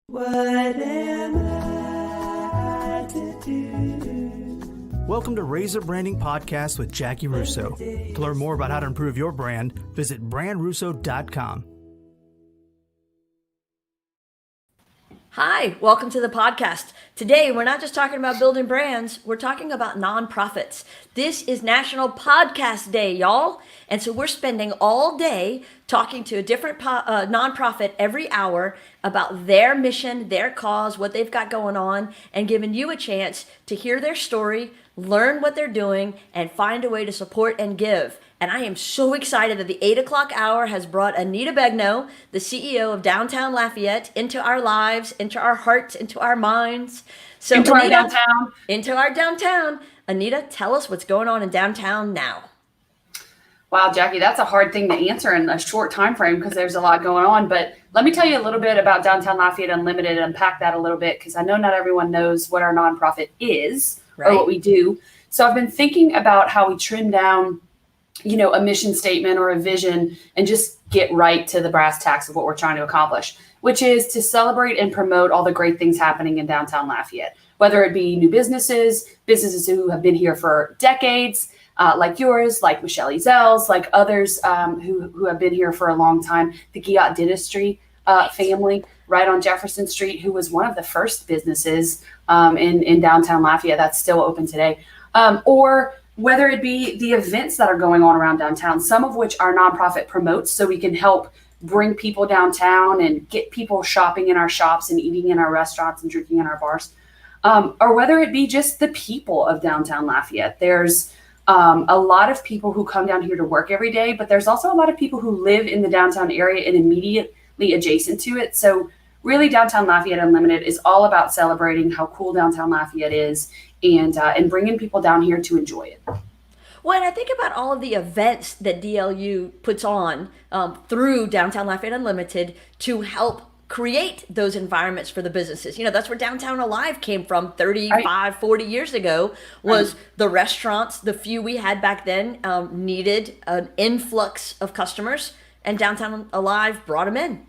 Whatever to do. Welcome to Razor Branding Podcast with Jackie Russo. To learn more about how to improve your brand, visit brandrusso.com. Hi, welcome to the podcast. Today, we're not just talking about building brands, we're talking about nonprofits. This is National Podcast Day, y'all. And so we're spending all day talking to a different nonprofit every hour about their mission, their cause, what they've got going on, and giving you a chance to hear their story, learn what they're doing, and find a way to support and give. And I am so excited that the 8 o'clock hour has brought Anita Begnaud, the CEO of Downtown Lafayette, into our lives, into our hearts, into our minds. So into Anita, our downtown. Into our downtown. Anita, tell us what's going on in downtown now. Wow, Jackie, that's a hard thing to answer in a short time frame because there's a lot going on. But let me tell you a little bit about Downtown Lafayette Unlimited and unpack that a little bit because I know not everyone knows what our nonprofit is or what we do. So I've been thinking about how we trim down, a mission statement or a vision and just get right to the brass tacks of what we're trying to accomplish, which is to celebrate and promote all the great things happening in downtown Lafayette, whether it be new businesses who have been here for decades, like yours, like Michelle Ezel's, like others who have been here for a long time, the Guillotte Dentistry family right on Jefferson Street, who was one of the first businesses in downtown Lafayette that's still open today, or whether it be the events that are going on around downtown, some of which our nonprofit promotes so we can help bring people downtown and get people shopping in our shops and eating in our restaurants and drinking in our bars, or whether it be just the people of downtown Lafayette. There's a lot of people who come down here to work every day, but there's also a lot of people who live in the downtown area and immediately adjacent to it. So really, Downtown Lafayette Unlimited is all about celebrating how cool downtown Lafayette is and bringing people down here to enjoy it. Well, and I think about all of the events that DLU puts on through Downtown Lafayette Unlimited to help create those environments for the businesses. That's where Downtown Alive came from 35, 40 years ago, was the restaurants, the few we had back then, needed an influx of customers, and Downtown Alive brought them in.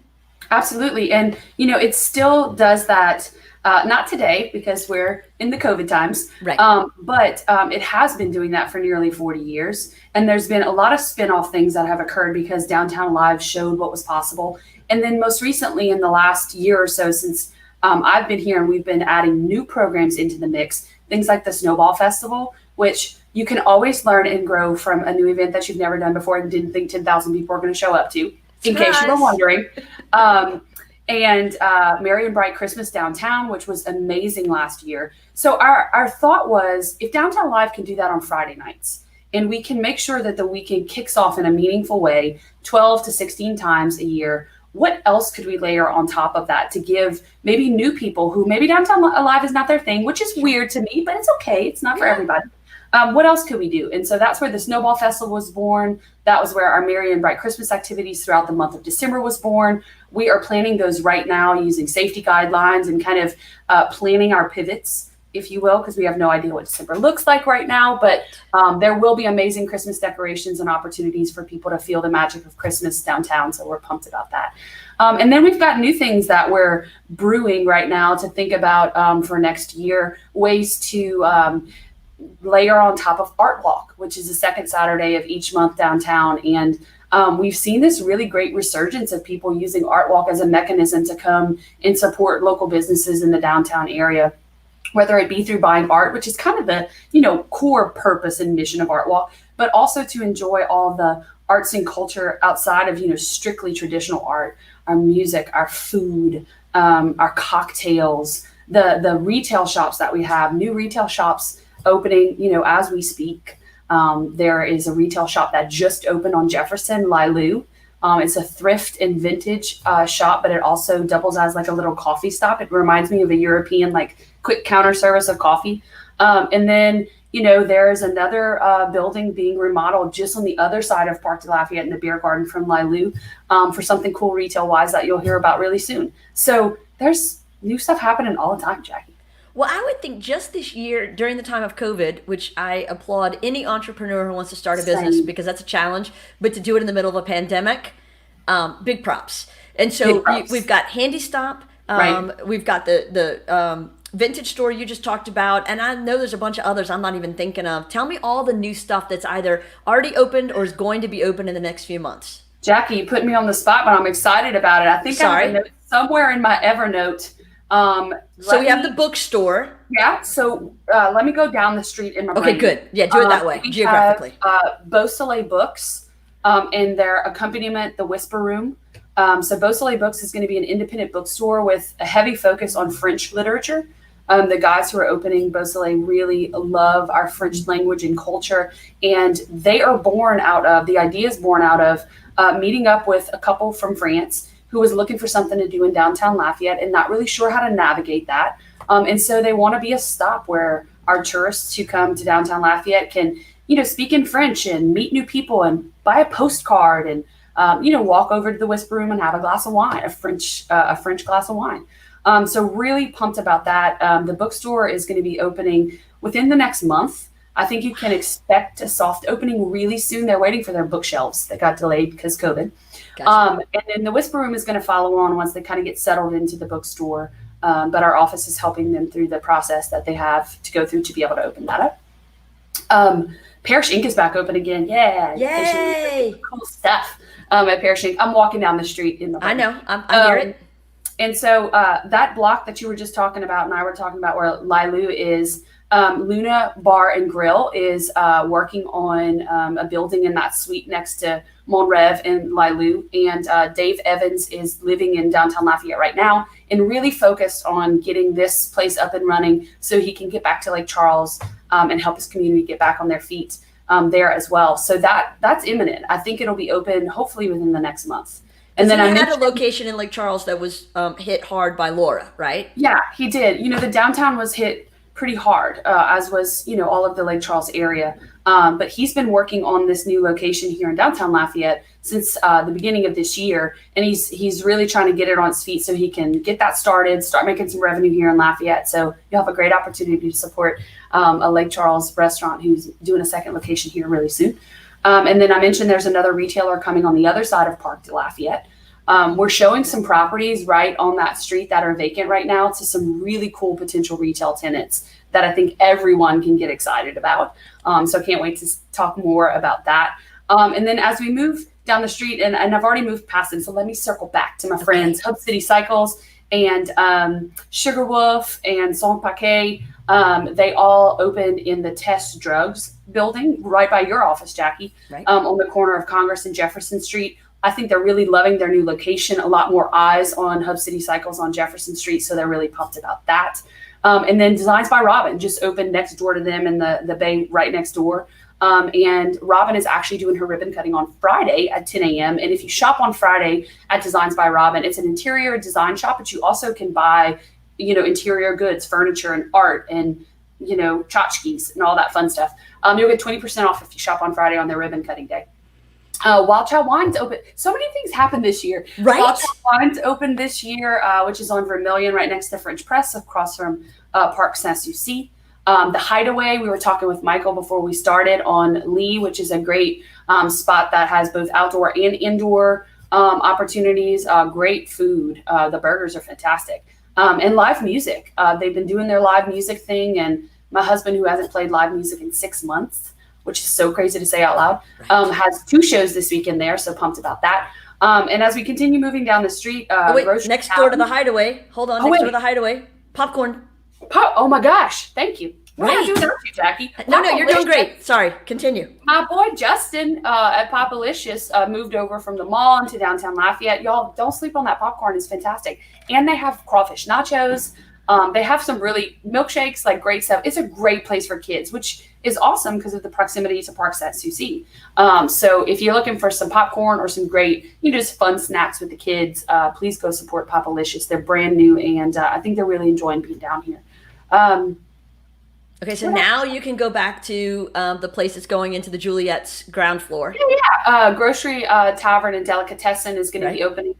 Absolutely. And, it still does that. Not today because we're in the COVID times, right. But it has been doing that for nearly 40 years. And there's been a lot of spin-off things that have occurred because Downtown Live showed what was possible. And then most recently in the last year or so since I've been here and we've been adding new programs into the mix, things like the Snowball Festival, which you can always learn and grow from a new event that you've never done before and didn't think 10,000 people are going to show up to, in case you were wondering. And Merry and Bright Christmas Downtown, which was amazing last year. So our thought was, if Downtown Live can do that on Friday nights, and we can make sure that the weekend kicks off in a meaningful way 12 to 16 times a year, what else could we layer on top of that to give maybe new people who maybe Downtown Alive is not their thing, which is weird to me, but it's okay. It's not for everybody. What else could we do? And so that's where the Snowball Festival was born. That was where our Merry and Bright Christmas activities throughout the month of December was born. We are planning those right now using safety guidelines and kind of planning our pivots, if you will, because we have no idea what December looks like right now. But there will be amazing Christmas decorations and opportunities for people to feel the magic of Christmas downtown. So we're pumped about that. And then we've got new things that we're brewing right now to think about for next year, ways to layer on top of Art Walk, which is the second Saturday of each month downtown. And we've seen this really great resurgence of people using Art Walk as a mechanism to come and support local businesses in the downtown area, whether it be through buying art, which is kind of the, core purpose and mission of Art Walk, but also to enjoy all the arts and culture outside of, strictly traditional art, our music, our food, our cocktails, the retail shops that we have, new retail shops opening, as we speak. There is a retail shop that just opened on Jefferson, Lailu. It's a thrift and vintage shop, but it also doubles as like a little coffee stop. It reminds me of a European, quick counter service of coffee. And then, there's another building being remodeled just on the other side of Parc de Lafayette in the beer garden from Lailu for something cool retail-wise that you'll hear about really soon. So there's new stuff happening all the time, Jackie. Well, I would think just this year, during the time of COVID, which I applaud any entrepreneur who wants to start a business because that's a challenge, but to do it in the middle of a pandemic, big props. And so we've got Handy Stop, We've got the vintage store you just talked about, and I know there's a bunch of others I'm not even thinking of. Tell me all the new stuff that's either already opened or is going to be open in the next few months. Jackie, you put me on the spot, but I'm excited about it. I think I have a note somewhere in my Evernote. So we have the bookstore. Yeah. So let me go down the street in my brain. Okay, good. Yeah, do it that way, geographically. Beausoleil Books and their accompaniment, The Whisper Room. So Beausoleil Books is going to be an independent bookstore with a heavy focus on French literature. The guys who are opening Beausoleil really love our French language and culture, and they are the idea is born out of meeting up with a couple from France who was looking for something to do in downtown Lafayette and not really sure how to navigate that. And so they want to be a stop where our tourists who come to downtown Lafayette can, speak in French and meet new people and buy a postcard and, walk over to the Whisper Room and have a glass of wine, a French glass of wine. So really pumped about that. The bookstore is going to be opening within the next month. I think you can expect a soft opening really soon. They're waiting for their bookshelves that got delayed because COVID. Gotcha. And then the Whisper Room is going to follow on once they kind of get settled into the bookstore. But our office is helping them through the process that they have to go through to be able to open that up. Parish Ink is back open again. Yeah. Yay. Cool stuff at Parish Ink. I'm walking down the street in the I know. I hear it. And so that block that you were just talking about and I were talking about where Lailu is, Luna Bar and Grill is working on a building in that suite next to Monrev and Lailu. And Dave Evans is living in downtown Lafayette right now and really focused on getting this place up and running so he can get back to Lake Charles and help his community get back on their feet there as well. So that's imminent. I think it'll be open hopefully within the next month. And then I had a location in Lake Charles that was hit hard by Laura, right? Yeah, he did. The downtown was hit pretty hard, as was, all of the Lake Charles area. But he's been working on this new location here in downtown Lafayette since the beginning of this year. And he's really trying to get it on its feet so he can get that started, start making some revenue here in Lafayette. So you'll have a great opportunity to support a Lake Charles restaurant who's doing a second location here really soon. And then I mentioned there's another retailer coming on the other side of Park de Lafayette. We're showing some properties right on that street that are vacant right now to some really cool potential retail tenants that I think everyone can get excited about. So I can't wait to talk more about that. And then as we move down the street, and I've already moved past them, so let me circle back to my friends, Hub City Cycles and Sugar Wolf and Sans Paquet. They all opened in the Test Drugs building right by your office, Jackie, right. On the corner of Congress and Jefferson Street. I think they're really loving their new location. A lot more eyes on Hub City Cycles on Jefferson Street, so they're really pumped about that. And then Designs by Robin just opened next door to them in the bay right next door. And Robin is actually doing her ribbon cutting on Friday at 10 a.m. And if you shop on Friday at Designs by Robin, it's an interior design shop, but you also can buy, interior goods, furniture and art and, tchotchkes and all that fun stuff. You'll get 20% off if you shop on Friday on their ribbon cutting day. Wild Child Wine's open. So many things happened this year. Right. Wild Child Wine's open this year, which is on Vermilion right next to French Press across from Parc Sanssouci. The Hideaway, we were talking with Michael before we started on Lee, which is a great spot that has both outdoor and indoor opportunities. Great food. The burgers are fantastic. And live music. They've been doing their live music thing. And my husband, who hasn't played live music in 6 months, which is so crazy to say out loud, has 2 shows this weekend there. So pumped about that. And as we continue moving down the street, next door to the Hideaway. Hold on, door to the Hideaway. Popcorn. Oh my gosh, thank you. What are you doing, Jackie? No, you're doing great. Sorry, continue. My boy Justin at Popalicious moved over from the mall into downtown Lafayette. Y'all don't sleep on that popcorn; it's fantastic. And they have crawfish nachos. They have some really milkshakes, like great stuff. It's a great place for kids, which is awesome because of the proximity to Parc Sanssouci. So if you're looking for some popcorn or some great, just fun snacks with the kids, please go support Popalicious. They're brand new, and I think they're really enjoying being down here. Okay, so now you can go back to the place that's going into the Juliet's ground floor. Yeah. Grocery, Tavern, and Delicatessen is going to be opening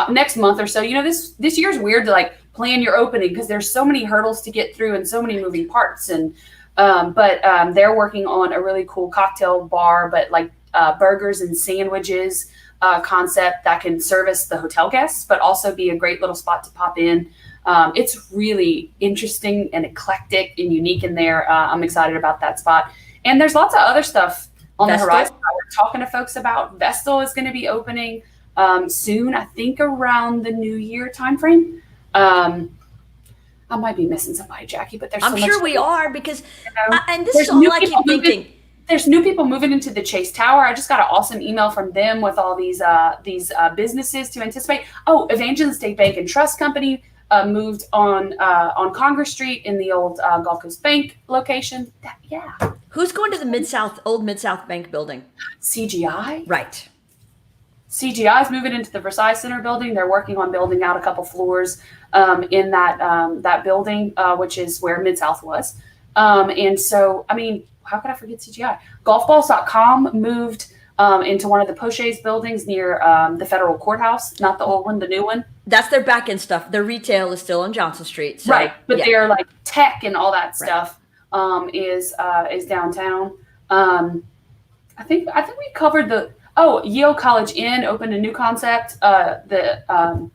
next month or so. This year's weird to plan your opening because there's so many hurdles to get through and so many moving parts. And but they're working on a really cool cocktail bar, but burgers and sandwiches. concept that can service the hotel guests, but also be a great little spot to pop in. It's really interesting and eclectic and unique in there. I'm excited about that spot. And there's lots of other stuff on the horizon that we're talking to folks about. Vestal is going to be opening soon, I think around the New Year timeframe. I might be missing somebody, Jackie, but there's so I'm sure we are, because, and this There's is all new I keep people moving- thinking. There's new people moving into the Chase Tower. I just got an awesome email from them with all these businesses to anticipate. Oh, Evangeline State Bank and Trust Company moved on Congress Street in the old Gulf Coast Bank location. Who's going to the old Mid-South Bank building? CGI. Right. CGI is moving into the Versailles Center building. They're working on building out a couple floors in that building, which is where Mid-South was. And so, I mean, how could I forget CGI? Golfballs.com moved into one of the Poche's buildings near the federal courthouse, not the old one, the new one. That's their back end stuff. Their retail is still on Johnson Street. So, Right. But they're like tech and all that stuff is downtown. I think we covered Yale College Inn opened a new concept, the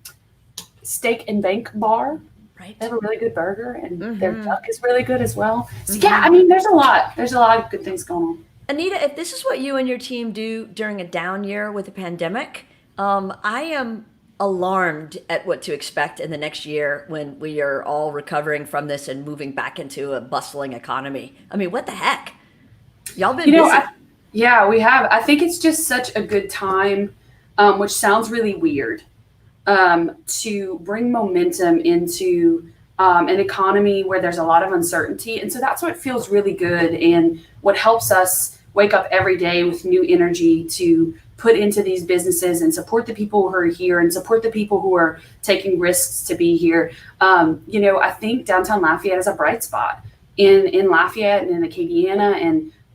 Steak and Bank Bar. Right. They have a really good burger, and their duck is really good as well. So I mean, there's a lot of good things going on. Anita, if this is what you and your team do during a down year with a pandemic, I am alarmed at what to expect in the next year when we are all recovering from this and moving back into a bustling economy. I mean, what the heck? Y'all been busy. Yeah, we have. I think it's just such a good time, which sounds really weird, to bring momentum into an economy where there's a lot of uncertainty. And so that's what feels really good and what helps us wake up every day with new energy to put into these businesses and support the people who are here and support the people who are taking risks to be here. I think downtown Lafayette is a bright spot in Lafayette and in Acadiana.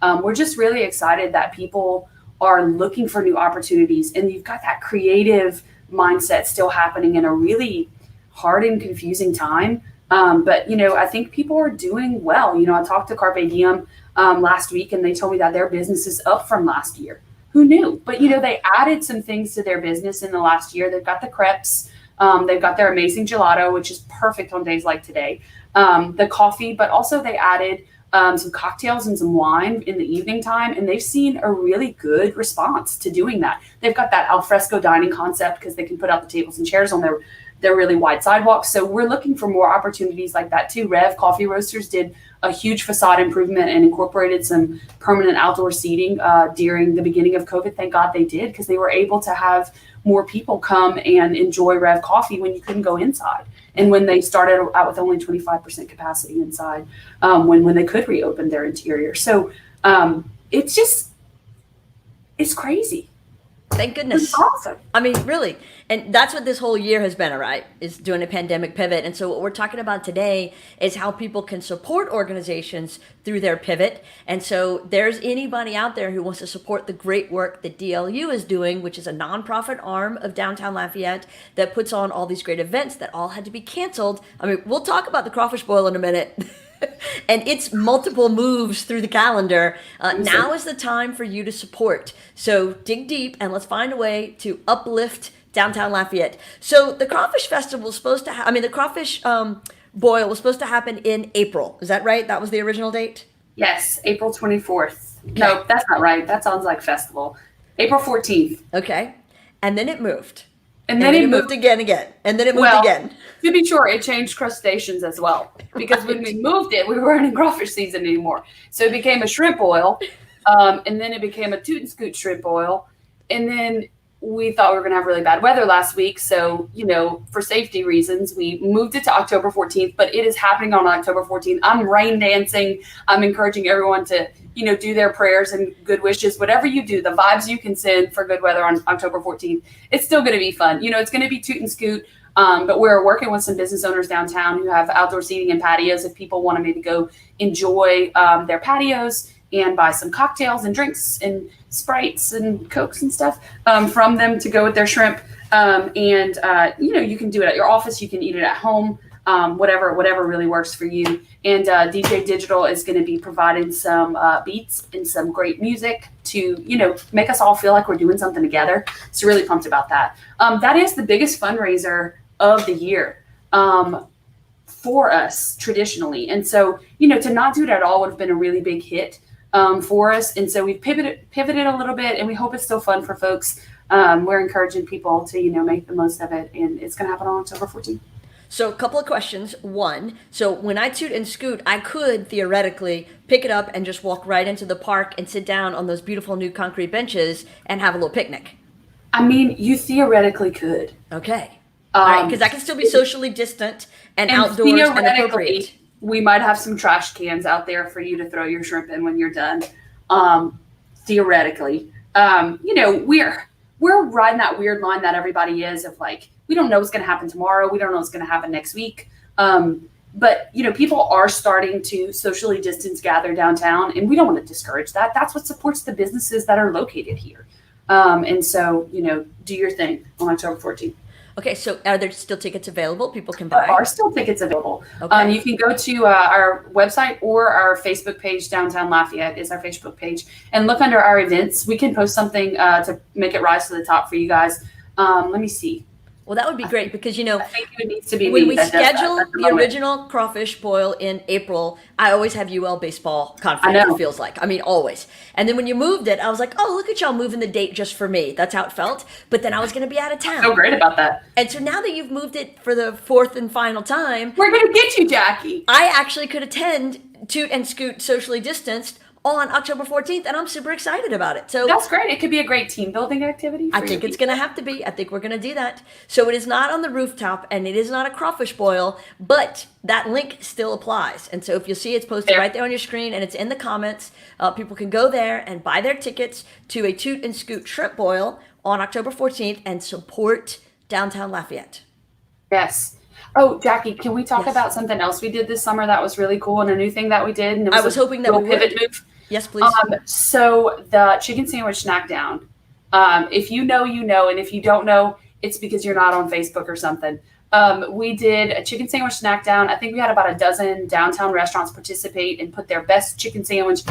And we're just really excited that people are looking for new opportunities. And you've got that creative mindset still happening in a really hard and confusing time. But I think people are doing well. I talked to Carpe Diem last week, and they told me that their business is up from last year. Who knew? But, they added some things to their business in the last year. They've got the crepes. They've got their amazing gelato, which is perfect on days like today. The coffee, but also they added some cocktails and some wine in the evening time. And they've seen a really good response to doing that. They've got that alfresco dining concept because they can put out the tables and chairs on their really wide sidewalks. So we're looking for more opportunities like that too. Rev Coffee Roasters did a huge facade improvement and incorporated some permanent outdoor seating during the beginning of COVID. Thank God they did, because they were able to have more people come and enjoy Rev Coffee when you couldn't go inside. And when they started out with only 25% capacity inside, when they could reopen their interior. So it's crazy. Thank goodness. It's awesome. I mean, really. And that's what this whole year has been, all right, is doing a pandemic pivot. And so what we're talking about today is how people can support organizations through their pivot. And so there's anybody out there who wants to support the great work that DLU is doing, which is a nonprofit arm of downtown Lafayette that puts on all these great events that all had to be canceled. I mean, we'll talk about the crawfish boil in a minute. And it's multiple moves through the calendar. Now is the time for you to support. So dig deep and let's find a way to uplift downtown Lafayette. So the Crawfish Festival was supposed to the Crawfish Boil was supposed to happen in April. Is that right? That was the original date? Yes, April 24th. Okay. No, that's not right. That sounds like festival. April 14th. Okay. And then it moved. And then it moved again. And then it moved again. To be sure, it changed crustaceans as well. Because when we moved it, we weren't in crawfish season anymore. So it became a shrimp oil. And then it became a toot and scoot shrimp oil. And then we thought we were going to have really bad weather last week. So, for safety reasons, we moved it to October 14th. But it is happening on October 14th. I'm rain dancing. I'm encouraging everyone to, do their prayers and good wishes. Whatever you do, the vibes you can send for good weather on October 14th, it's still going to be fun. It's going to be toot and scoot. But we're working with some business owners downtown who have outdoor seating and patios. If people want to maybe go enjoy their patios and buy some cocktails and drinks and Sprites and Cokes and stuff from them to go with their shrimp. You can do it at your office. You can eat it at home. whatever really works for you. And DJ Digital is going to be providing some beats and some great music to, make us all feel like we're doing something together. So really pumped about that. That is the biggest fundraiser of the year for us traditionally. And so, to not do it at all would have been a really big hit for us. And so we've pivoted a little bit, and we hope it's still fun for folks. We're encouraging people to, make the most of it. And it's going to happen on October 14th. So a couple of questions. One, so when I toot and scoot, I could theoretically pick it up and just walk right into the park and sit down on those beautiful new concrete benches and have a little picnic. I mean, you theoretically could. Okay. All right, because I can still be socially distant and outdoors and appropriate. We might have some trash cans out there for you to throw your shrimp in when you're done. Theoretically, we're riding that weird line that everybody is of like, we don't know what's going to happen tomorrow. We don't know what's going to happen next week. But, people are starting to socially distance gather downtown, and we don't want to discourage that. That's what supports the businesses that are located here. And so, do your thing on October 14th. Okay, so are there still tickets available? People can buy? There are still tickets available. Okay. You can go to our website or our Facebook page. Downtown Lafayette is our Facebook page, and look under our events. We can post something to make it rise to the top for you guys. Let me see. Well, that would be great because, I think it needs to be when me we that does that schedule at the the moment. original crawfish boil in April, I always have UL baseball conference, I know. it feels like. I mean, always. And then when you moved it, I was like, oh, look at y'all moving the date just for me. That's how it felt. But then I was going to be out of town. So great about that. And so now that you've moved it for the fourth and final time, We're going to get you, Jackie. I actually could attend Toot and Scoot socially distanced on October 14th, and I'm super excited about it. So That's great. It could be a great team building activity. I think it's going to have to be. I think we're going to do that. So it is not on the rooftop, and it is not a crawfish boil, but that link still applies. And so if you see, it's posted right there on your screen, and it's in the comments. People can go there and buy their tickets to a Toot and Scoot shrimp boil on October 14th and support downtown Lafayette. Yes. Oh, Jackie, can we talk Yes. about something else we did this summer that was really cool and a new thing that we did? And it I was hoping that little we would. pivot move. Yes, please. So the chicken sandwich snack down. If you know, you know, and if you don't know, it's because you're not on Facebook or something. We did a chicken sandwich snack down. I think we had about a dozen downtown restaurants participate and put their best chicken sandwich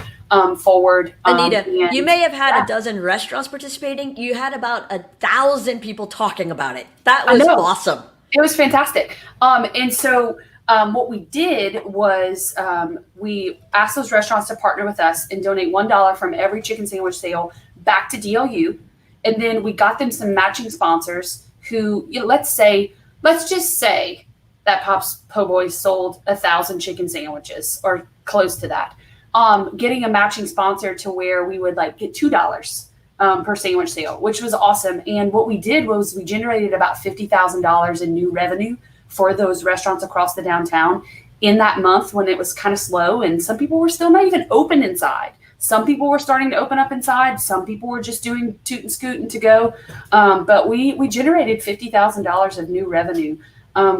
forward. Anita, and- you may have had a dozen restaurants participating. You had about 1,000 people talking about it. That was know. awesome. It was fantastic. And so what we did was we asked those restaurants to partner with us and donate $1 from every chicken sandwich sale back to DLU. And then we got them some matching sponsors who, let's just say that Pop's Po' Boys sold 1,000 chicken sandwiches or close to that. Getting a matching sponsor to where we would get $2 per sandwich sale, which was awesome. And what we did was we generated about $50,000 in new revenue for those restaurants across the downtown in that month when it was kind of slow. And some people were still not even open inside. Some people were starting to open up inside. Some people were just doing toot and scoot and to go. But we generated $50,000 of new revenue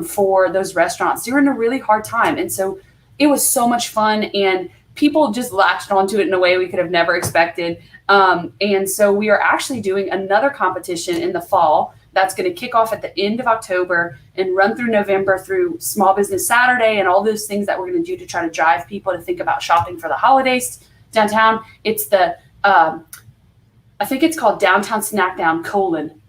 for those restaurants during a really hard time. And so it was so much fun, and people just latched onto it in a way we could have never expected. And so we are actually doing another competition in the fall that's going to kick off at the end of October and run through November through Small Business Saturday and all those things that we're going to do to try to drive people to think about shopping for the holidays downtown. It's the, I think it's called Downtown Snackdown :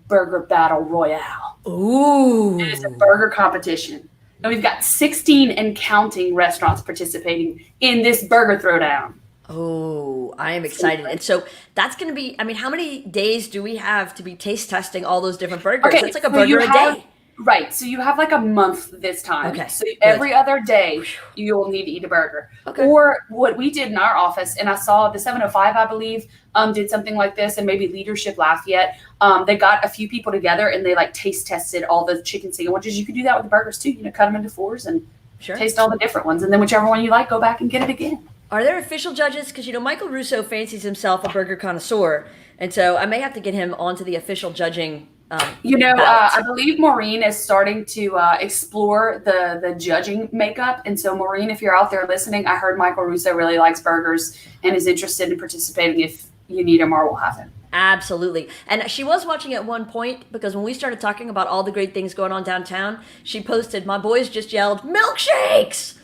Burger Battle Royale. Ooh. It is a burger competition. And we've got 16 and counting restaurants participating in this burger throwdown. Oh, I am excited. And so that's going to be, how many days do we have to be taste testing all those different burgers? It's like a burger a day. Right. So you have a month this time. Okay, So good. every other day you will need to eat a burger. Okay. Or what we did in our office, and I saw the 705, I believe, did something like this, and maybe Leadership Lafayette. They got a few people together and they taste tested all the chicken sandwiches. You could do that with the burgers too. Cut them into fours and taste all the different ones. And then whichever one you like, go back and get it again. Are there official judges? Because, Michael Russo fancies himself a burger connoisseur. And so I may have to get him onto the official judging. I believe Maureen is starting to explore the judging makeup. And so, Maureen, if you're out there listening, I heard Michael Russo really likes burgers and is interested in participating. If you need him, or we'll have him. Absolutely. And she was watching at one point because when we started talking about all the great things going on downtown, she posted, "My boys just yelled, milkshakes!"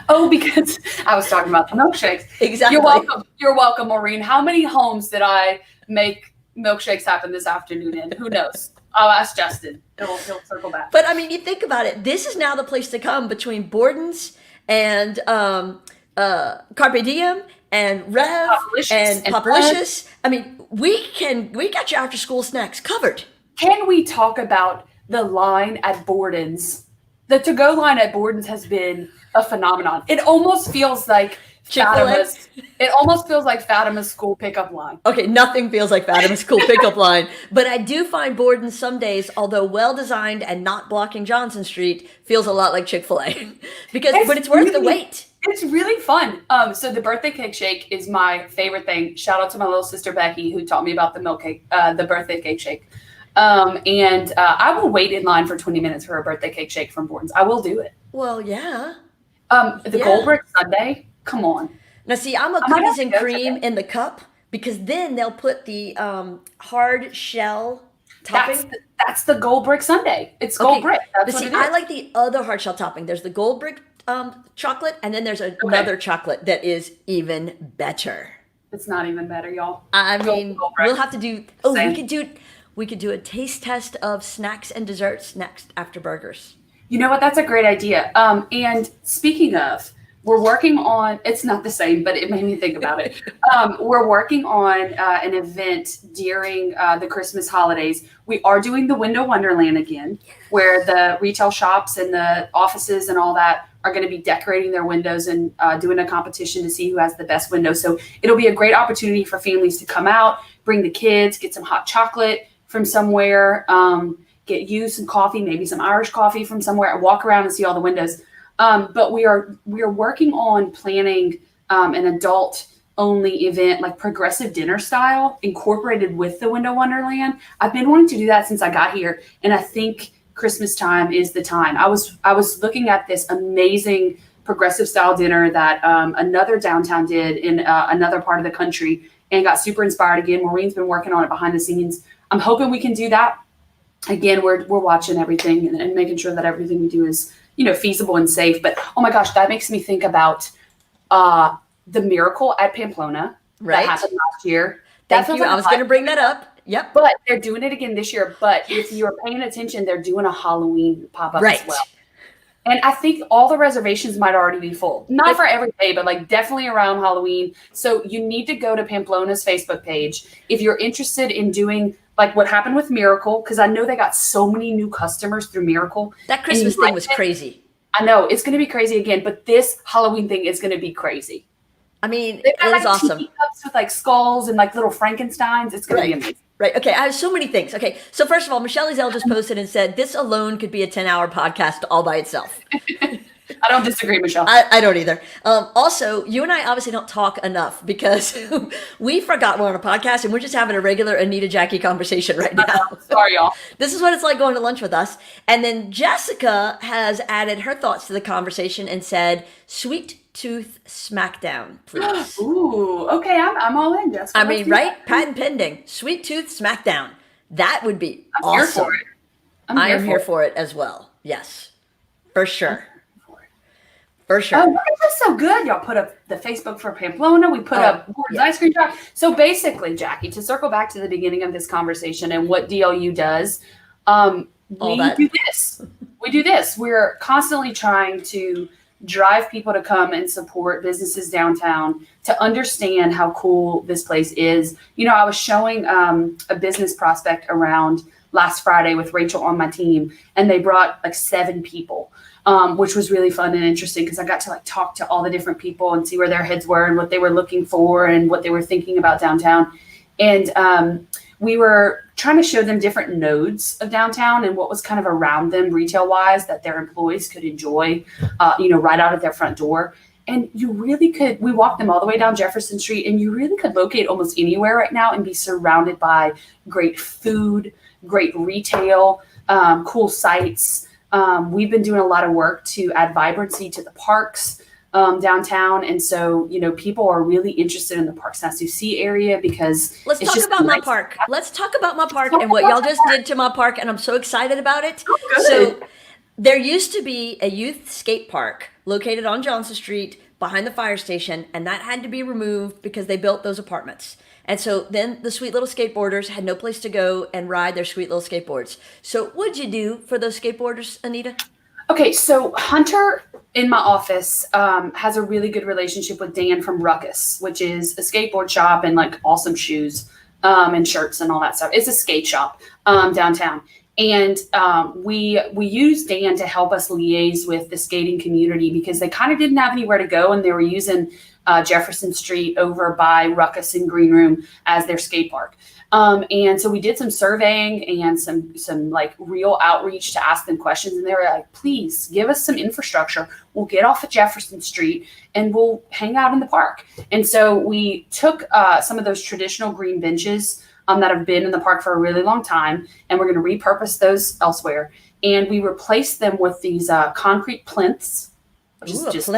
Oh, because I was talking about the milkshakes. Exactly. You're welcome. You're welcome, Maureen. How many homes did I make milkshakes happen this afternoon in? Who knows? I'll ask Justin. He'll circle back. But I mean, you think about it. This is now the place to come between Borden's and Carpe Diem and Rev Popalicious and and Popalicious. I mean, we got your after school snacks covered. Can we talk about the line at Borden's? The to-go line at Borden's has been a phenomenon. It almost feels like Chick-fil-A? Fatima's school pickup line. Okay, nothing feels like Fatima's school pickup line, but I do find Borden's some days, although well designed and not blocking Johnson Street, feels a lot like Chick-fil-A but it's worth the wait. It's really fun. So the birthday cake shake is my favorite thing. Shout out to my little sister Becky who taught me about the birthday cake shake. I will wait in line for 20 minutes for a birthday cake shake from Borden's. I will do it. Well, yeah. Gold Brick Sundae. Come on. Now, see, I'm a cookies and cream in the cup because then they'll put the hard shell topping. That's the Gold Brick Sundae. It's Gold Brick. That's what it is. I like the other hard shell topping. There's the Gold Brick chocolate, and then there's another chocolate that is even better. It's not even better, y'all. I mean, we'll have to do. Oh, Same. we could do a taste test of snacks and desserts next after burgers. You know what? That's a great idea. And speaking of, we're working on, it's not the same, but it made me think about it. We're working on an event during the Christmas holidays. We are doing the Window Wonderland again, where the retail shops and the offices and all that are going to be decorating their windows and doing a competition to see who has the best window. So it'll be a great opportunity for families to come out, bring the kids, get some hot chocolate from somewhere, get you some coffee, maybe some Irish coffee from somewhere, walk around and see all the windows. But we are working on planning an adult only event, like progressive dinner style, incorporated with the Window Wonderland. I've been wanting to do that since I got here, and I think Christmas time is the time. I was looking at this amazing progressive style dinner that another downtown did in another part of the country, and got super inspired again. Maureen's been working on it behind the scenes. I'm hoping we can do that. Again, we're watching everything and making sure that everything we do is, feasible and safe. But oh my gosh, that makes me think about the miracle at Pamplona that happened last year. Thank you. I was going to bring that up. Yep. But they're doing it again this year. But if you're paying attention, they're doing a Halloween pop-up as well. And I think all the reservations might already be full. Not for every day, but like definitely around Halloween. So you need to go to Pamplona's Facebook page if you're interested in doing like what happened with Miracle, because I know they got so many new customers through Miracle. That Christmas thing was crazy. I know. It's going to be crazy again, but this Halloween thing is going to be crazy. I mean, it was awesome. Cups with like skulls and like little Frankensteins. It's going to be amazing. Right. Okay. I have so many things. Okay. So first of all, Michelle Ezell just posted and said, this alone could be a 10-hour podcast all by itself. I don't disagree, Michelle. I don't either. Also, you and I obviously don't talk enough because we forgot we're on a podcast and we're just having a regular Anita Jackie conversation right now. Sorry, y'all. This is what it's like going to lunch with us. And then Jessica has added her thoughts to the conversation and said, Sweet Tooth Smackdown, please. Ooh, okay. I'm all in, Jessica. I mean, right? Patent pending. Sweet Tooth Smackdown. That would be awesome. Here for it. I am here for it as well. Yes, for sure. For sure. Oh, that's so good. Y'all put up the Facebook for Pamplona. We put up Borden's ice cream shop. So basically, Jackie, to circle back to the beginning of this conversation and what DLU does, we do this. We do this. We're constantly trying to drive people to come and support businesses downtown, to understand how cool this place is. I was showing a business prospect around last Friday with Rachel on my team, and they brought like 7 people. Which was really fun and interesting because I got to like talk to all the different people and see where their heads were and what they were looking for and what they were thinking about downtown. And we were trying to show them different nodes of downtown and what was kind of around them retail wise that their employees could enjoy, right out of their front door. And you really could, we walked them all the way down Jefferson Street, and you really could locate almost anywhere right now and be surrounded by great food, great retail, cool sights. We've been doing a lot of work to add vibrancy to the parks. downtown. And so, people are really interested in the Park Sanssouci area because let's talk about my park. Let's talk about my park and what y'all just did to my park. And I'm so excited about it. So there used to be a youth skate park located on Johnson Street behind the fire station, and that had to be removed because they built those apartments. And so then the sweet little skateboarders had no place to go and ride their sweet little skateboards. So what'd you do for those skateboarders, Anita? Okay, so Hunter in my office has a really good relationship with Dan from Ruckus, which is a skateboard shop and like awesome shoes and shirts and all that stuff. It's a skate shop downtown. And we used Dan to help us liaise with the skating community because they kind of didn't have anywhere to go, and they were using Jefferson Street over by Ruckus and Green Room as their skate park. And so we did some surveying and some like real outreach to ask them questions. And they were like, please give us some infrastructure. We'll get off of Jefferson Street and we'll hang out in the park. And so we took some of those traditional green benches that have been in the park for a really long time, and we're going to repurpose those elsewhere. And we replaced them with these concrete plinths, which is just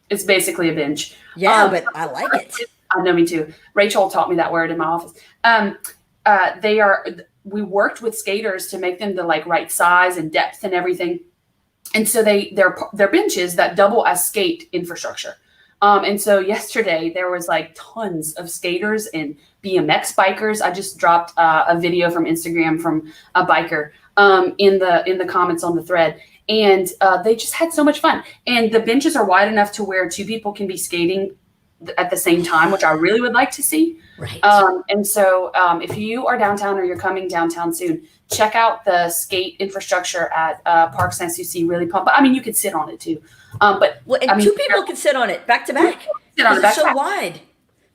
it's basically a bench. Yeah, but I like it. I know, me too. Rachel taught me that word in my office. We worked with skaters to make them the like right size and depth and everything. And so they're benches that double as skate infrastructure. And so yesterday there was like tons of skaters and BMX bikers. I just dropped a video from Instagram from a biker in the comments on the thread. And they just had so much fun. And the benches are wide enough to where two people can be skating at the same time, which I really would like to see. Right. And so if you are downtown or you're coming downtown soon, check out the skate infrastructure at Park Sanssouci. Really pumped. I mean, you could sit on it too. Two people can sit on it back to back. It's so wide.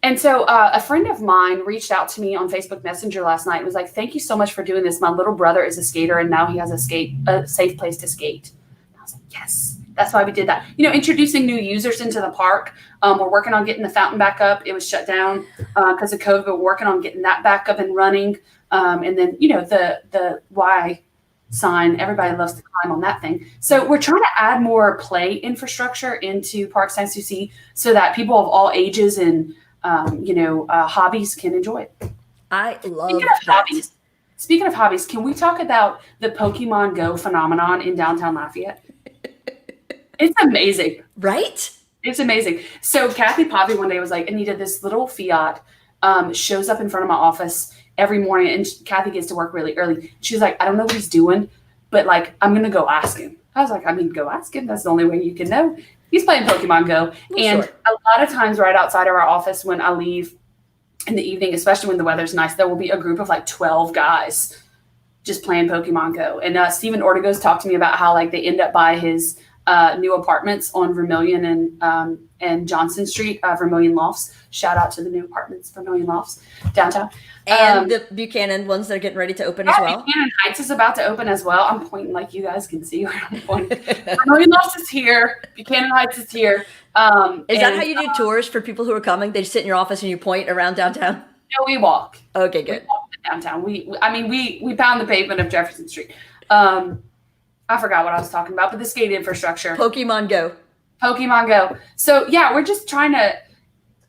And so a friend of mine reached out to me on Facebook Messenger last night and was like, thank you so much for doing this. My little brother is a skater and now he has a safe place to skate. And I was like, yes. That's why we did that. Introducing new users into the park. We're working on getting the fountain back up. It was shut down because of COVID. We're working on getting that back up and running. And then, the Y sign, everybody loves to climb on that thing. So we're trying to add more play infrastructure into Park Sanssouci so that people of all ages and, hobbies can enjoy it. I love that. Speaking of hobbies, can we talk about the Pokemon Go phenomenon in downtown Lafayette? It's amazing. Right? It's amazing. So Kathy Poppy one day was like, Anita, this little Fiat shows up in front of my office every morning. And Kathy gets to work really early. She's like, I don't know what he's doing, but like, I'm going to go ask him. I was like, go ask him. That's the only way you can know. He's playing Pokemon Go. And a lot of times right outside of our office when I leave in the evening, especially when the weather's nice, there will be a group of like 12 guys just playing Pokemon Go. And Stephen Ortegos talked to me about how like they end up by his new apartments on Vermilion and Johnson Street, Vermilion Lofts. Shout out to the new apartments, Vermilion Lofts, downtown. And the Buchanan ones that are getting ready to open as well. Buchanan Heights is about to open as well. I'm pointing like you guys can see where I'm pointing. Vermilion Lofts is here. Buchanan Heights is here. Is that how you do tours for people who are coming? They just sit in your office and you point around downtown? No, we walk. Okay, good. We walk downtown. We pound the pavement of Jefferson Street. I forgot what I was talking about, but the skate infrastructure. Pokemon Go. So yeah, we're just trying to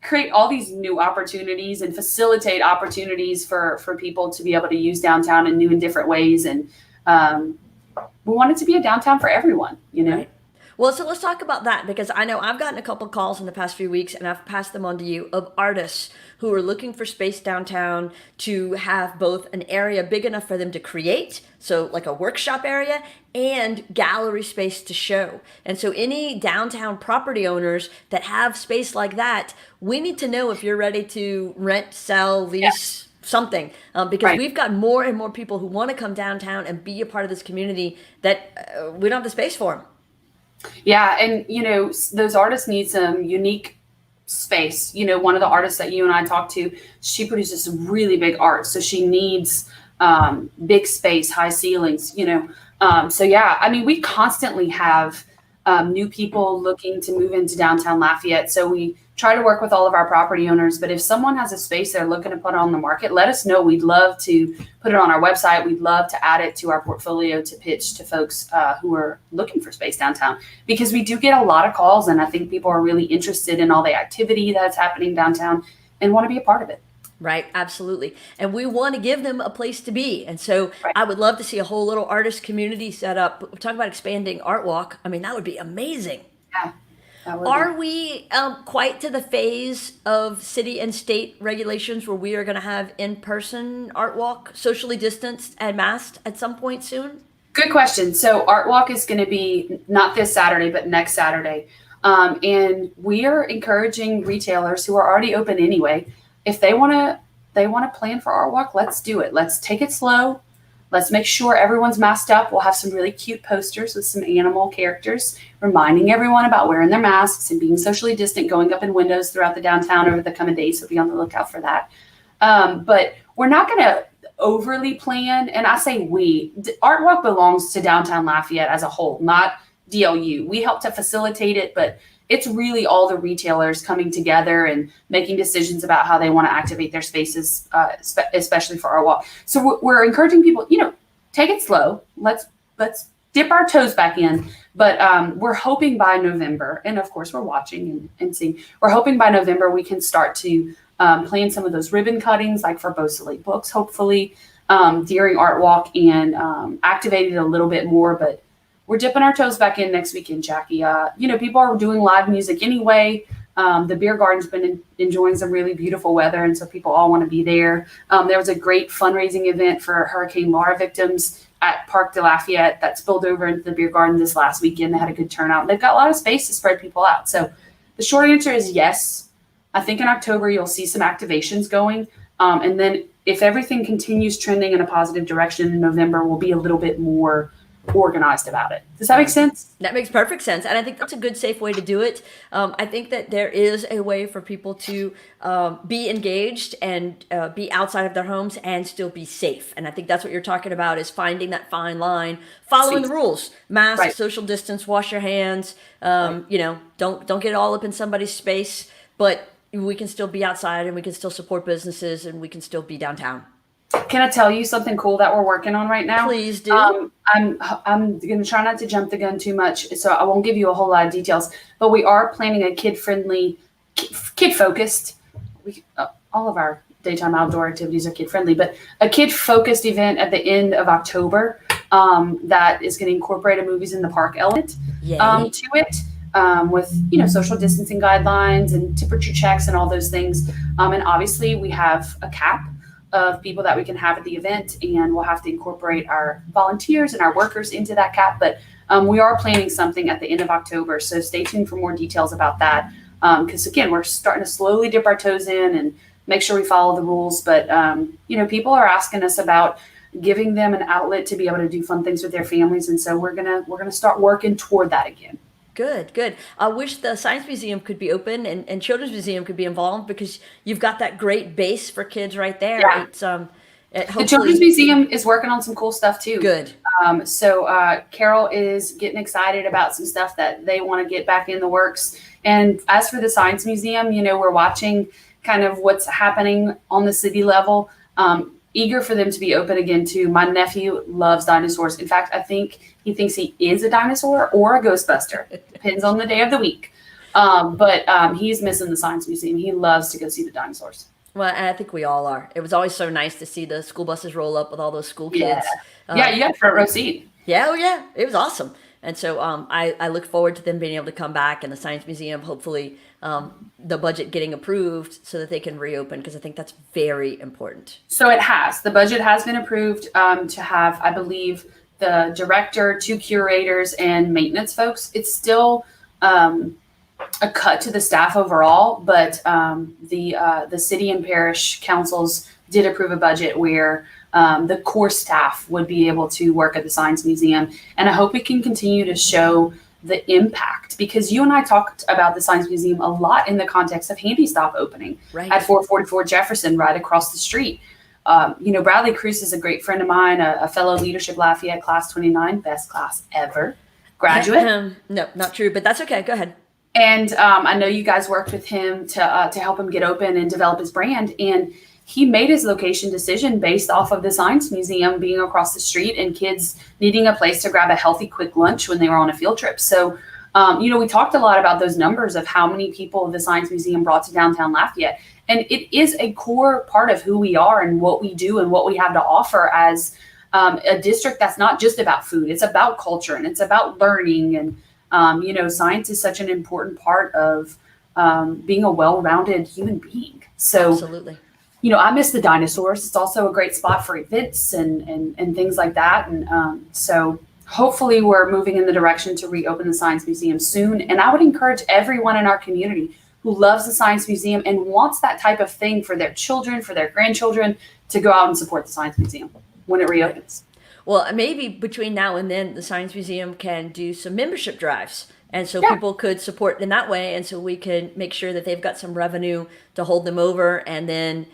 create all these new opportunities and facilitate opportunities for people to be able to use downtown in new and different ways. And we want it to be a downtown for everyone, Right. Well, so let's talk about that, because I know I've gotten a couple calls in the past few weeks, and I've passed them on to you, of artists who are looking for space downtown to have both an area big enough for them to create, so like a workshop area, and gallery space to show. And so any downtown property owners that have space like that, we need to know if you're ready to rent, sell, lease, something, because we've got more and more people who want to come downtown and be a part of this community that we don't have the space for them. Yeah. And, those artists need some unique space. One of the artists that you and I talked to, she produces some really big art. So she needs big space, high ceilings, So, yeah, we constantly have new people looking to move into downtown Lafayette. So we try to work with all of our property owners, but if someone has a space they're looking to put on the market, let us know. We'd love to put it on our website. We'd love to add it to our portfolio to pitch to folks who are looking for space downtown, because we do get a lot of calls, and I think people are really interested in all the activity that's happening downtown and want to be a part of it. Right, absolutely. And we want to give them a place to be. And so Right. I would love to see a whole little artist community set up. We're talking about expanding Art Walk. I mean, that would be amazing. Yeah. that would be- Are we quite to the phase of city and state regulations where we are going to have in-person Art Walk, socially distanced and masked at some point soon? Good question. So Art Walk is going to be not this Saturday, but next Saturday. And we are encouraging retailers who are already open anyway, if they want to plan for Art Walk, let's do it. Let's take it slow. Let's make sure everyone's masked up. We'll have some really cute posters with some animal characters reminding everyone about wearing their masks and being socially distant, going up in windows throughout the downtown over the coming days. So be on the lookout for that. But we're not going to overly plan. And I say we. Art Walk belongs to downtown Lafayette as a whole, not DLU. We help to facilitate it, but it's really all the retailers coming together and making decisions about how they want to activate their spaces, especially for Art Walk. So we're encouraging people, take it slow. Let's dip our toes back in. But we're hoping by November, and of course we're watching and seeing, we're hoping by November we can start to plan some of those ribbon cuttings, like for Beausoleil Books, hopefully during Art Walk, and activate it a little bit more. But we're dipping our toes back in next weekend, Jackie. People are doing live music anyway. The beer garden's been enjoying some really beautiful weather, and so people all want to be there. There was a great fundraising event for Hurricane Laura victims at Parc de Lafayette that spilled over into the beer garden this last weekend. They had a good turnout. They've got a lot of space to spread people out. So the short answer is yes. I think in October you'll see some activations going. And then if everything continues trending in a positive direction in November, we'll be a little bit more organized about it. Does that make sense? That makes perfect sense. And I think that's a good, safe way to do it. I think that there is a way for people to be engaged and be outside of their homes and still be safe. And I think that's what you're talking about, is finding that fine line, following the rules, mask, Right. social distance, wash your hands, don't get all up in somebody's space, but we can still be outside and we can still support businesses and we can still be downtown. Can I tell you something cool that we're working on right now? Please do. I'm going to try not to jump the gun too much, so I won't give you a whole lot of details. But we are planning a kid-friendly, kid-focused. All of our daytime outdoor activities are kid-friendly, but a kid-focused event at the end of October that is going to incorporate a movies in the park element to it. With social distancing guidelines and temperature checks and all those things. And obviously we have a cap of people that we can have at the event, and we'll have to incorporate our volunteers and our workers into that cap. But we are planning something at the end of October, so stay tuned for more details about that. Because again, we're starting to slowly dip our toes in and make sure we follow the rules. But people are asking us about giving them an outlet to be able to do fun things with their families, and so we're gonna start working toward that again. Good. I wish the Science Museum could be open and Children's Museum could be involved, because you've got that great base for kids right there. Yeah. It's The Children's Museum is working on some cool stuff too. good. So Carol is getting excited about some stuff that they want to get back in the works. And as for the Science Museum, we're watching kind of what's happening on the city level. Eager for them to be open again too. My nephew loves dinosaurs. In fact, I think he thinks he is a dinosaur or a Ghostbuster. Depends on the day of the week. But he's missing the Science Museum. He loves to go see the dinosaurs. Well, and I think we all are. It was always so nice to see the school buses roll up with all those school kids. Yeah, you got front row seat. Yeah, it was awesome. And so I look forward to them being able to come back, and the Science Museum, hopefully the budget getting approved so that they can reopen, because I think that's very important. So it has. The budget has been approved to have, I believe, the director, 2 curators, and maintenance folks. It's still a cut to the staff overall, but the city and parish councils did approve a budget where the core staff would be able to work at the Science Museum. And I hope we can continue to show the impact, because you and I talked about the Science Museum a lot in the context of Handy Stop opening at 444 Jefferson, right across the street. Bradley Cruz is a great friend of mine, a fellow Leadership Lafayette class 29, best class ever. graduate. No, not true, but that's okay. Go ahead. And I know you guys worked with him to help him get open and develop his brand. And he made his location decision based off of the Science Museum being across the street and kids needing a place to grab a healthy, quick lunch when they were on a field trip. So, we talked a lot about those numbers of how many people the Science Museum brought to downtown Lafayette. And it is a core part of who we are and what we do and what we have to offer as a district that's not just about food. It's about culture and it's about learning. And, science is such an important part of being a well-rounded human being. So, absolutely. I miss the dinosaurs. It's also a great spot for events and things like that. And so hopefully we're moving in the direction to reopen the Science Museum soon. And I would encourage everyone in our community who loves the Science Museum and wants that type of thing for their children, for their grandchildren, to go out and support the Science Museum when it reopens. Well, maybe between now and then, the Science Museum can do some membership drives. And so Yeah. people could support in that way. And so we can make sure that they've got some revenue to hold them over. And then,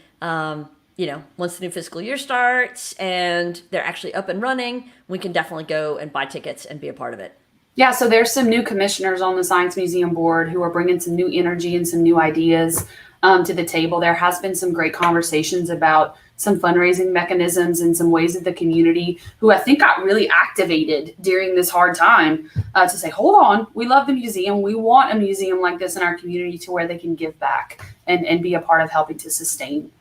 once the new fiscal year starts and they're actually up and running, we can definitely go and buy tickets and be a part of it. Yeah, so there's some new commissioners on the Science Museum board who are bringing some new energy and some new ideas to the table. There has been some great conversations about some fundraising mechanisms and some ways that the community, who I think got really activated during this hard time, to say, hold on, we love the museum. We want a museum like this in our community to where they can give back and be a part of helping to sustain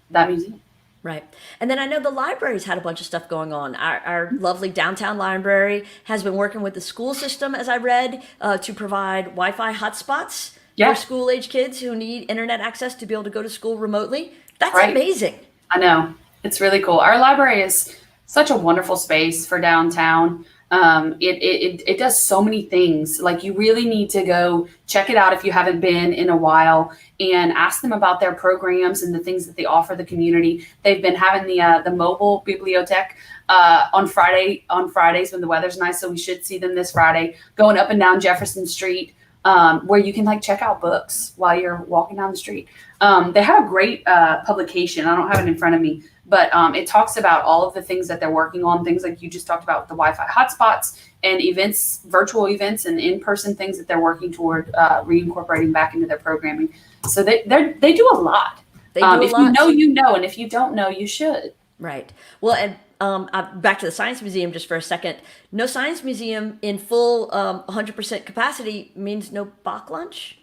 that museum. Right. And then I know the library's had a bunch of stuff going on. Our lovely downtown library has been working with the school system, as I read, to provide Wi-Fi hotspots Yeah. for school-age kids who need internet access to be able to go to school remotely. That's Right. amazing. I know. It's really cool. Our library is such a wonderful space for downtown. It does so many things. Like, you really need to go check it out if you haven't been in a while, and ask them about their programs and the things that they offer the community. They've been having the mobile bibliothèque on Fridays when the weather's nice. So we should see them this Friday, going up and down Jefferson Street, where you can check out books while you're walking down the street. They have a great publication. I don't have it in front of me, but it talks about all of the things that they're working on, things like you just talked about with the Wi-Fi hotspots and events, virtual events and in-person things that they're working toward reincorporating back into their programming. So they do a lot. They do a if lot. you know, you know, and if you don't know, you should. Right. Well, and back to the Science Museum just for a second. No Science Museum in full 100% capacity means no Bach lunch.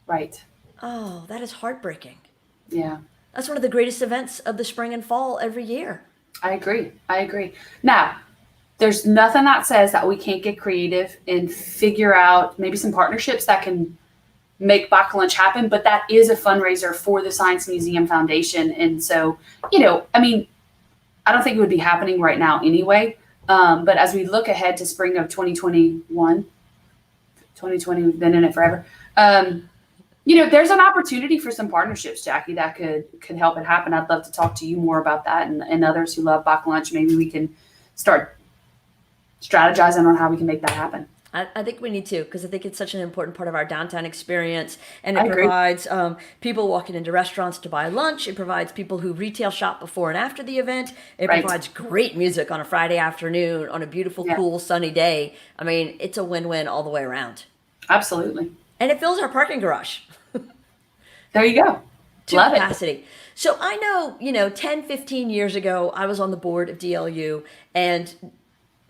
Right. Oh, that is heartbreaking. Yeah. That's one of the greatest events of the spring and fall every year. I agree. Now, there's nothing that says that we can't get creative and figure out maybe some partnerships that can make Bach Lunch happen, but that is a fundraiser for the Science Museum Foundation. And so, I don't think it would be happening right now anyway. But as we look ahead to spring of 2021, 2020, we've been in it forever. There's an opportunity for some partnerships, Jackie, that could help it happen. I'd love to talk to you more about that and others who love Bach Lunch. Maybe we can start strategizing on how we can make that happen. I think we need to, because I think it's such an important part of our downtown experience. And I it agree. provides people walking into restaurants to buy lunch. It provides people who retail shop before and after the event. It Right. provides great music on a Friday afternoon on a beautiful, Yeah. cool, sunny day. I mean, it's a win-win all the way around. Absolutely. And it fills our parking garage There you go. to Love it. capacity. So I know, 10, 15 years ago, I was on the board of DLU, and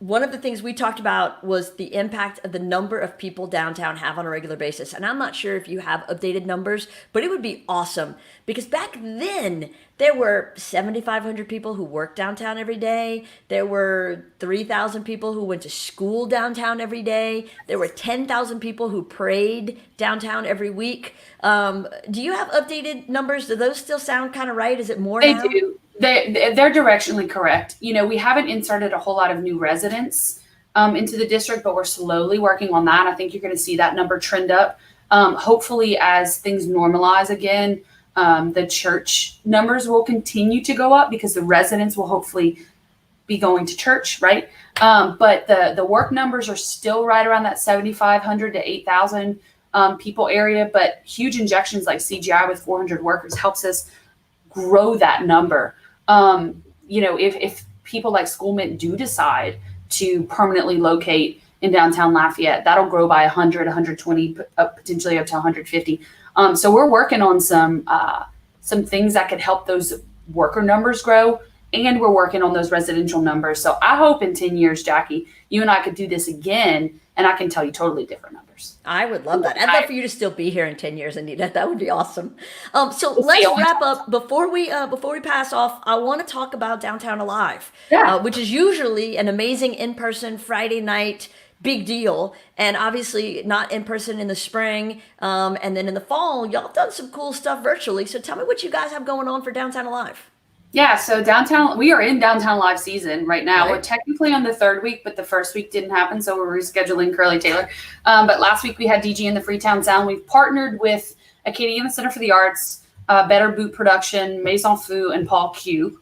one of the things we talked about was the impact of the number of people downtown have on a regular basis. And I'm not sure if you have updated numbers, but it would be awesome, because back then there were 7,500 people who worked downtown every day. There were 3,000 people who went to school downtown every day. There were 10,000 people who prayed downtown every week. Do you have updated numbers? Do those still sound kind of right? Is it more They now? do. They're directionally correct. We haven't inserted a whole lot of new residents into the district, but we're slowly working on that. I think you're going to see that number trend up. Hopefully, as things normalize again, the church numbers will continue to go up because the residents will hopefully be going to church, right? But the work numbers are still right around that 7,500 to 8,000 people area. But huge injections like CGI with 400 workers helps us grow that number. If people like Schoolmint do decide to permanently locate in downtown Lafayette. That'll grow by 100, 120, potentially up to 150. So we're working on some things that could help those worker numbers grow, and we're working on those residential numbers. So I hope in 10 years, Jackie, you and I could do this again, and I can tell you totally different numbers. I would love that. I'd love for you to still be here in 10 years, Anita. That would be awesome. So let's wrap up. Before we pass off, I want to talk about Downtown Alive, which is usually an amazing in-person Friday night big deal, and obviously not in person in the spring, and then in the fall, y'all have done some cool stuff virtually. So tell me what you guys have going on for Downtown Alive. Yeah, so we are in Downtown Live season right now. Right. We're technically on the third week, but the first week didn't happen, so we're rescheduling Curly Taylor. But last week we had DG in the Freetown Sound. We've partnered with Acadiana Center for the Arts, Better Boot Production, Maison Fu, and Paul Q,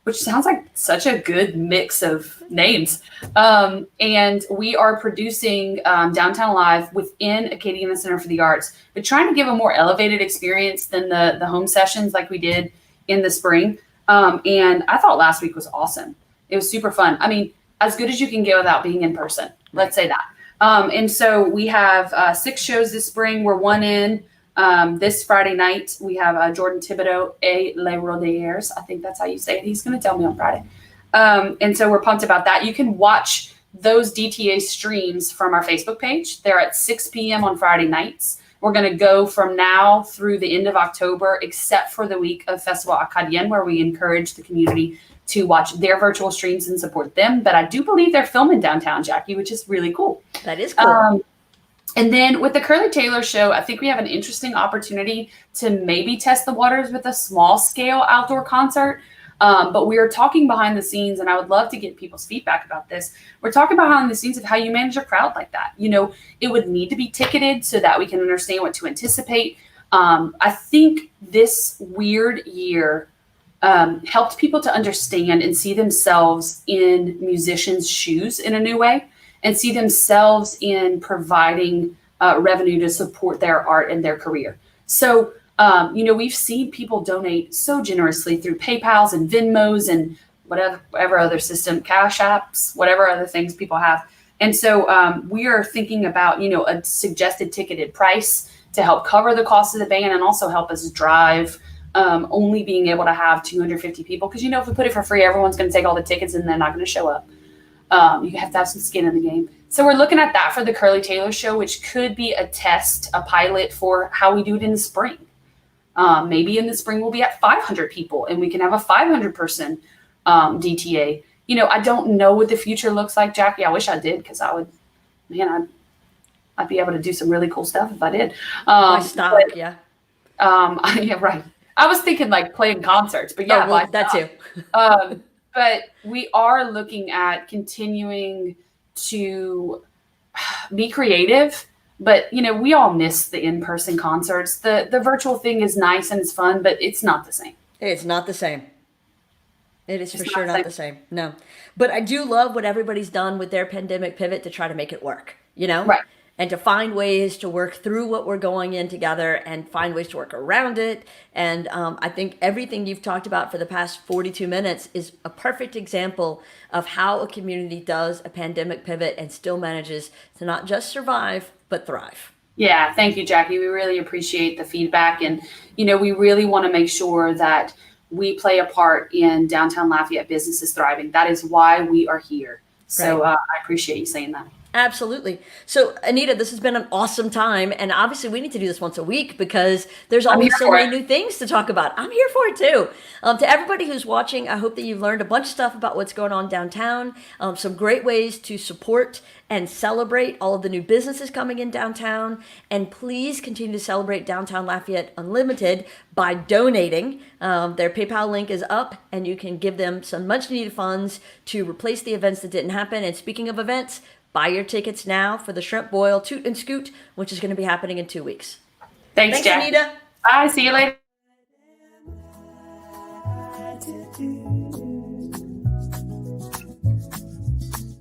which sounds like such a good mix of names. And we are producing Downtown Live within Acadiana Center for the Arts, but trying to give a more elevated experience than the home sessions like we did in the spring. And I thought last week was awesome. It was super fun. I mean, as good as you can get without being in person. Let's say that. And so we have 6 shows this spring. We're one in. This Friday night, we have Jordan Thibodeau et Les Rodeurs. I think that's how you say it. He's going to tell me on Friday. And so we're pumped about that. You can watch those DTA streams from our Facebook page. They're at 6 p.m. on Friday nights. We're going to go from now through the end of October, except for the week of Festival Acadien, where we encourage the community to watch their virtual streams and support them. But I do believe they're filming downtown, Jackie, which is really cool. That is cool. And then with the Curly Taylor show, I think we have an interesting opportunity to maybe test the waters with a small scale outdoor concert. But we are talking behind the scenes, and I would love to get people's feedback about this. We're talking behind the scenes of how you manage a crowd like that. You know, it would need to be ticketed so that we can understand what to anticipate. I think this weird year helped people to understand and see themselves in musicians' shoes in a new way, and see themselves in providing revenue to support their art and their career. So, we've seen people donate so generously through PayPals and Venmos and whatever other system, Cash Apps, whatever other things people have. And so we are thinking about, a suggested ticketed price to help cover the cost of the band and also help us drive only being able to have 250 people. Because, if we put it for free, everyone's going to take all the tickets and they're not going to show up. You have to have some skin in the game. So we're looking at that for the Curly Taylor show, which could be a test, a pilot for how we do it in the spring. Maybe in the spring we'll be at 500 people and we can have a 500 person DTA. I don't know what the future looks like, Jackie. I wish I did, because I'd be able to do some really cool stuff if I did. Yeah, right. I was thinking like playing concerts, but yeah, that too. But we are looking at continuing to be creative. But, we all miss the in-person concerts. The virtual thing is nice and it's fun, but it's not the same. It's not the same. It is for sure not the same. No. But I do love what everybody's done with their pandemic pivot to try to make it work, Right. And to find ways to work through what we're going in together and find ways to work around it. And I think everything you've talked about for the past 42 minutes is a perfect example of how a community does a pandemic pivot and still manages to not just survive, but thrive. Yeah, thank you, Jackie. We really appreciate the feedback. And, we really want to make sure that we play a part in downtown Lafayette businesses thriving. That is why we are here. So I appreciate you saying that. Absolutely. So, Anita, this has been an awesome time. And obviously, we need to do this once a week because there's always so many new things to talk about. I'm here for it, too. To everybody who's watching, I hope that you've learned a bunch of stuff about what's going on downtown, some great ways to support and celebrate all of the new businesses coming in downtown. And please continue to celebrate Downtown Lafayette Unlimited by donating. Their PayPal link is up, and you can give them some much-needed funds to replace the events that didn't happen. And speaking of events, buy your tickets now for the Shrimp Boil Toot and Scoot, which is going to be happening in 2 weeks. Thanks, Jack. Anita. Bye. See you later.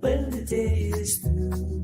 Well, the day is through.